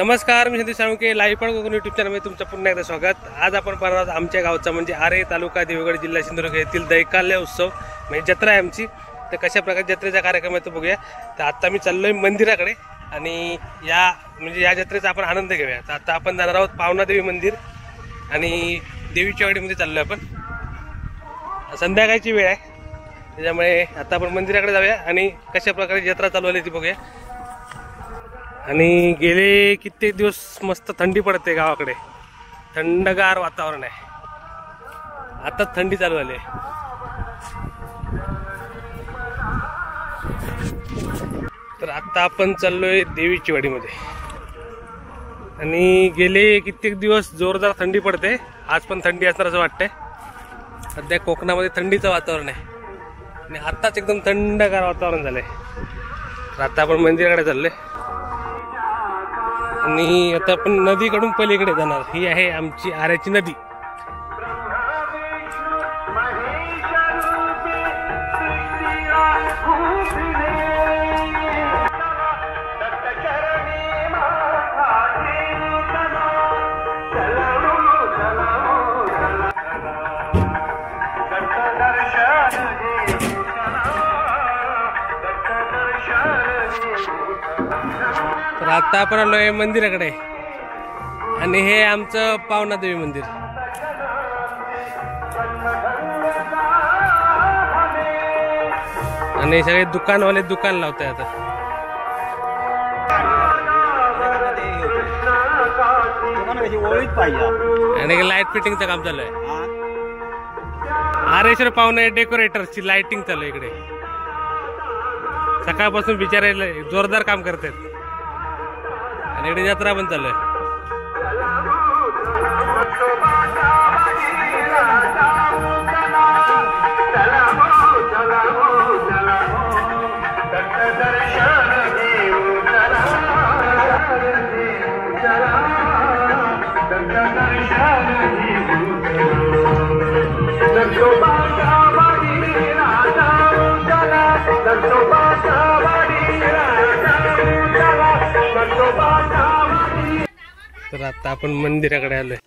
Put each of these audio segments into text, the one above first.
नमस्कार, मी संदीप साळुंके लाईव्ह पण कोकण यूट्यूब चॅनलमध्ये तुमचं पुन्हा एकदा स्वागत। आज आपण पाहणार आहोत आमच्या गावचा म्हणजे आरे तालुका देवगड जिल्हा सिंधुदुर्ग येथील दैकाल्य उत्सव म्हणजे जत्रा आहे आमची। तर कशा प्रकारे जत्रेचा कार्यक्रम आहे तो बघूया। तर आता मी चाललोय मंदिराकडे आणि या जत्रेचा आपण आनंद घेऊया। तर आता आपण जाणार आहोत पावनादेवी मंदिर आणि देवीच्या वाडीमध्ये चाललोय आपण। संध्याकाळची वेळ आहे त्याच्यामुळे आता आपण मंदिराकडे जाऊया आणि कशा प्रकारे जत्रा चालू आहे ती बघूया। आणि गेले कित्येक दिवस मस्त थंडी पडते गावाकडे, थंडगार वातावरण आहे। आता थंडी चालू झाली आहे। तर आता आपण चाललोय देवीची वाडीमध्ये आणि गेले कित्येक दिवस जोरदार थंडी पडते। आज पण थंडी असणार असं वाटतंय। सध्या कोकणामध्ये थंडीचं वातावरण आहे आणि आताच एकदम थंडगार वातावरण झालंय। तर आता आपण मंदिराकडे चाललोय आणि आता आपण नदीकडून पलीकडे जाणार। ही आहे आमची आऱ्याची नदी। तर आता आपण आलोय मंदिराकडे आणि हे आमचं पावनादेवी मंदिर। आणि सगळे दुकानवाले दुकान लावताय आता। आणि लाईट फिटिंगचं काम चालू आहे। आरेश्वर पावणे डेकोरेटरची लाइटिंग चालू आहे इकडे। सकाळपासून बिचारे जोरदार काम करतात आणि इकडे जत्रा पण चालू आहे। तर आता आपण मंदिराकडे आलोय।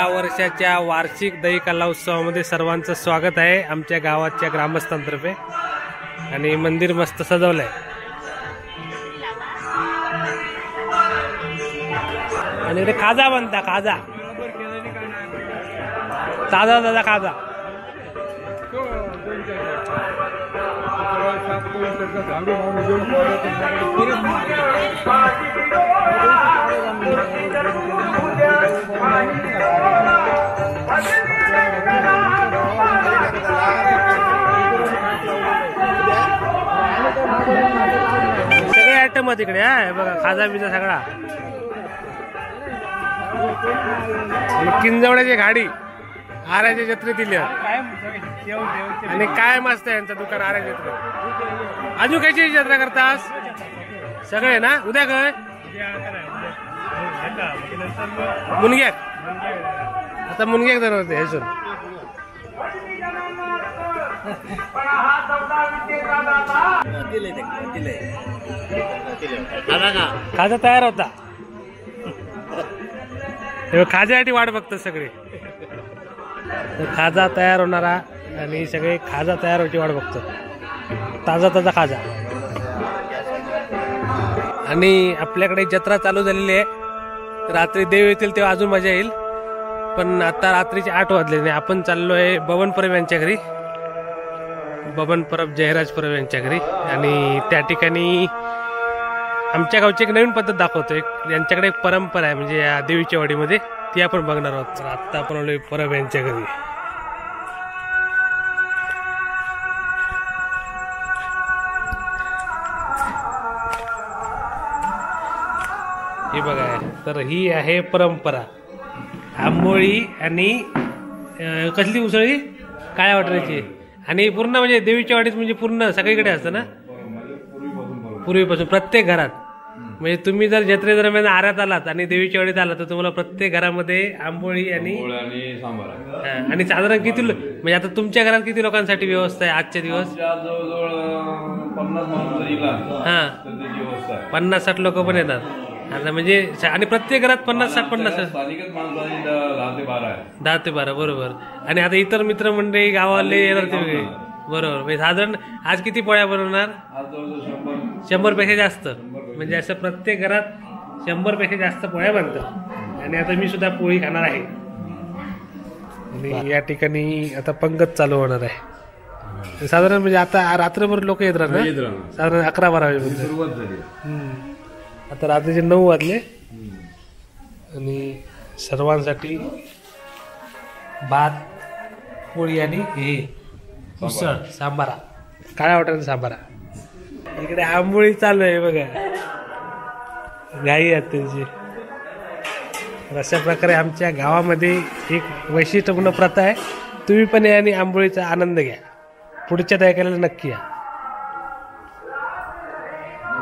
या वर्षाच्या वार्षिक दही कला उत्सवामध्ये सर्वांचं स्वागत आहे आमच्या गावाच्या ग्रामस्थांतर्फे. आणि मंदिर मस्त सजवलंय. आणि इथे खाजा बनता, खाजा ताजा ताजा खाजा. सगळे आयटम तिकडे आहे बघा, खाजा बिजा सगळा. किंजवड्याची गाडी आऱ्याच्या जत्रेत दिली आणि काय मस्त आहे यांचं दुकान आऱ्या जत्रेत. अजून कायची जत्रा करतास सगळे ना? उद्या काय मुनग्याक, आता मुनग्याक जर होते हे सर. खाजा तयार होता, खाज्यासाठी वाट बघतात सगळे. खाजा तयार होणारा आणि सगळे खाजा तयार होती वाट बघतात. ताजा ताजा खाजा. आणि आपल्याकडे जत्रा चालू झालेली आहे. रात्री देव येतील तेव्हा अजून मजा येईल. पण आता रात्रीचे 8 वाजले नाही. आपण चाललोय बबन परब यांच्या घरी, बबन परब जयराज परब यांच्या घरी. आणि त्या ठिकाणी आमच्या गावची एक नवीन पद्धत दाखवतो. यांच्याकडे एक परंपरा आहे म्हणजे या देवीच्या वाडीमध्ये, ती आपण बघणार आहोत. तर आत्ता आपण आलोय परब यांच्या घरी. हे बघा, तर ही आहे परंपरा. आंबोळी आणि कसली उसळी काळ्या वाटण्याची. आणि पूर्ण म्हणजे देवीच्या वाडीत म्हणजे पूर्ण सगळीकडे असतं ना पूर्वीपासून, प्रत्येक घरात. म्हणजे तुम्ही जर जत्रेदरम्यान आऱ्यात आलात आणि देवीच्या वाडीत आलात तर तुम्हाला प्रत्येक घरामध्ये आंबोळी आणि साधारण किती म्हणजे आता तुमच्या घरात किती लोकांसाठी व्यवस्था आहे आजच्या दिवस? हा, 50-60 लोक पण येतात. आता म्हणजे आणि प्रत्येक घरात 50-60 10 ते 12 बरोबर. आणि आता इतर मित्रमंडळी गावाले येणार ते वेगळे बरोबर. म्हणजे साधारण आज किती पोळ्या बनवणार? 100 पेक्षा जास्त. म्हणजे असं प्रत्येक घरात 100 पेक्षा जास्त पोळ्या बनतात. आणि आता मी सुद्धा पोळी खाणार आहे. आणि या ठिकाणी आता पंगत चालू होणार आहे. साधारण म्हणजे आता रात्रभर लोक येत राहणार, साधारण 11-12 वाजेपर्यंत. आता रात्रीचे 9 वाजले. आणि सर्वांसाठी भात पोळी आणि हे उसळ सांबारा, काळ्या वाटाण्याचा सांबारा. इकडे आंबोळी चालू आहे बघा, गाई आहेत त्यांची. अशा प्रकारे आमच्या गावामध्ये एक वैशिष्ट्यपूर्ण प्रथा आहे. तुम्ही पण या आणि आंबोळीचा आनंद घ्या. पुढच्या दहिकाला नक्की या.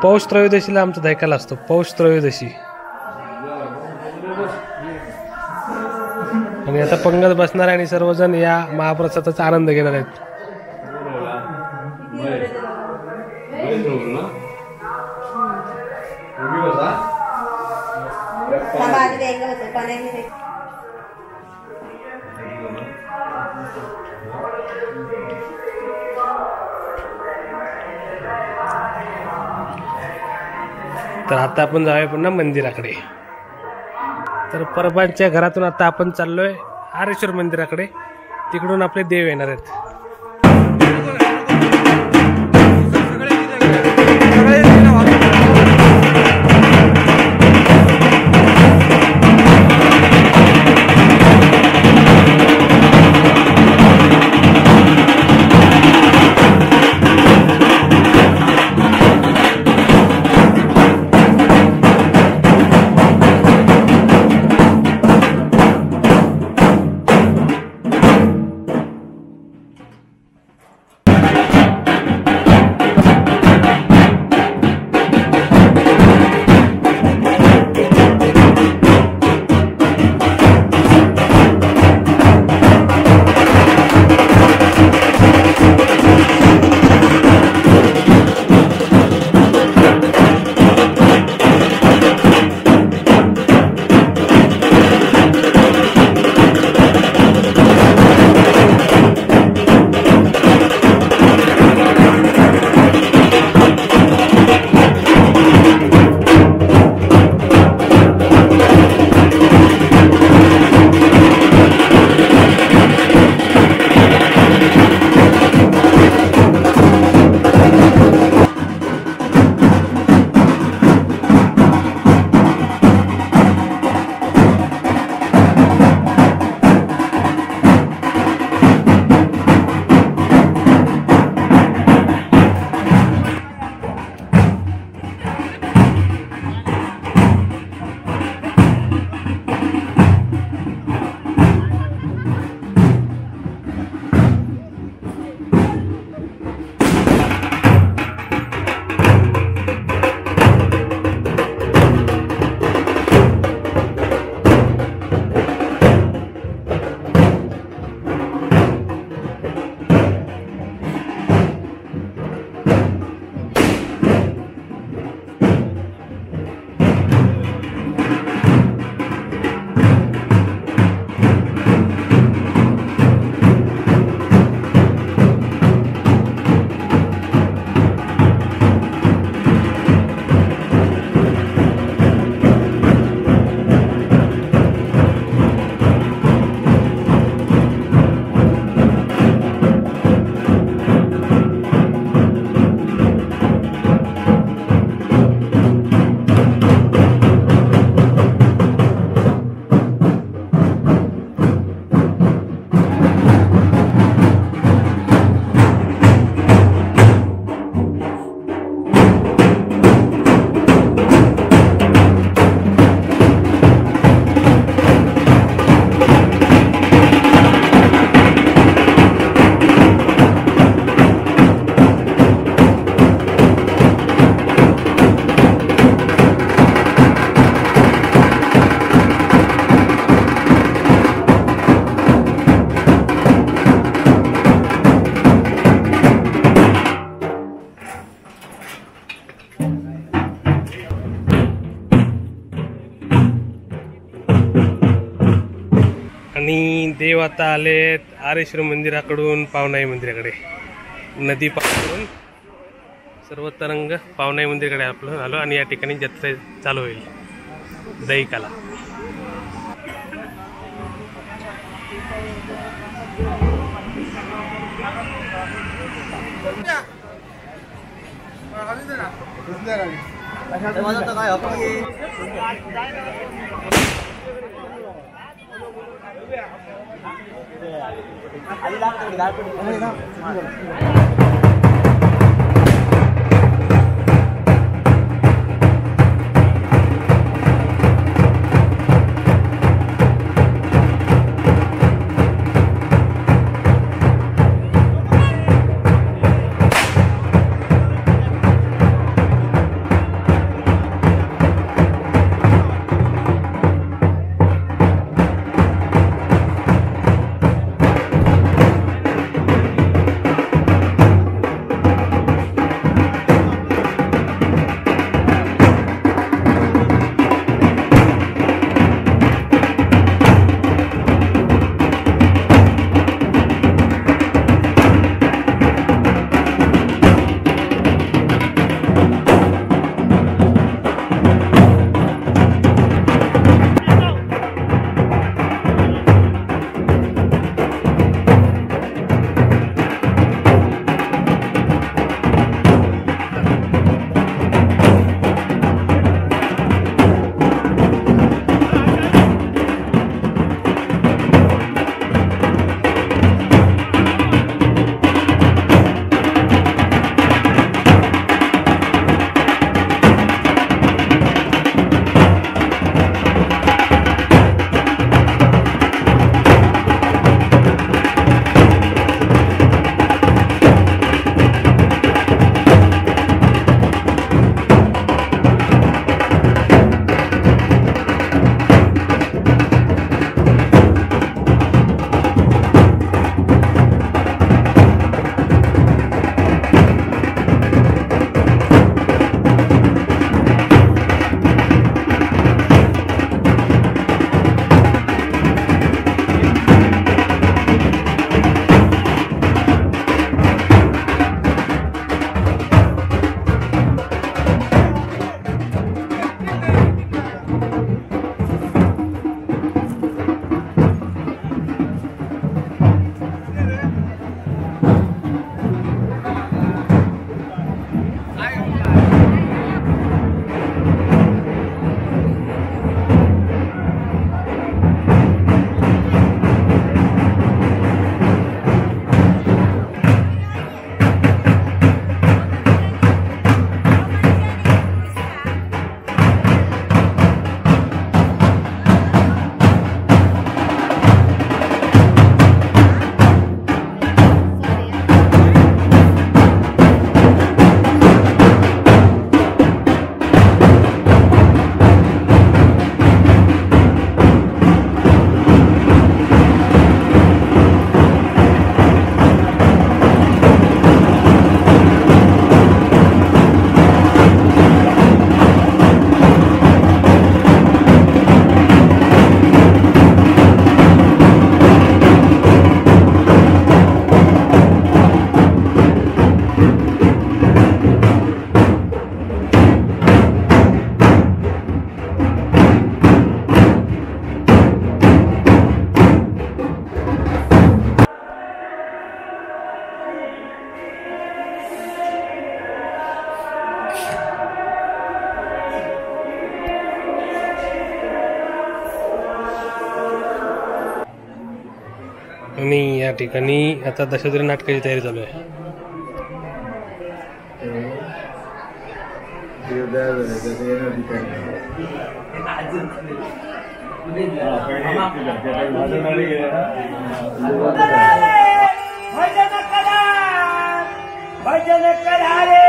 पौष त्रयोदशीला आमचा दहिकाला असतो, पौष त्रयोदशी. आणि आता पंगत बसणार आहे आणि सर्वजण या महाप्रसादाचा आनंद घेणार आहेत. तर आता आपण जाऊया पुन्हा मंदिराकडे. तर परबांच्या घरातून आता आपण चाललोय आरेश्वर मंदिराकडे. तिकडून आपले देव येणार आहेत. देव आता आलेत आरेश्वर मंदिराकडून पावनाई मंदिराकडे. नदी पासून सर्व तरंग पावनाई मंदिराकडे आपलं आलो आणि या ठिकाणी जत्रा चालू होईल दैकाला. आणि या ठिकाणी आता दशावतारी नाटकाची तयारी चालू आहे. भजन करा रे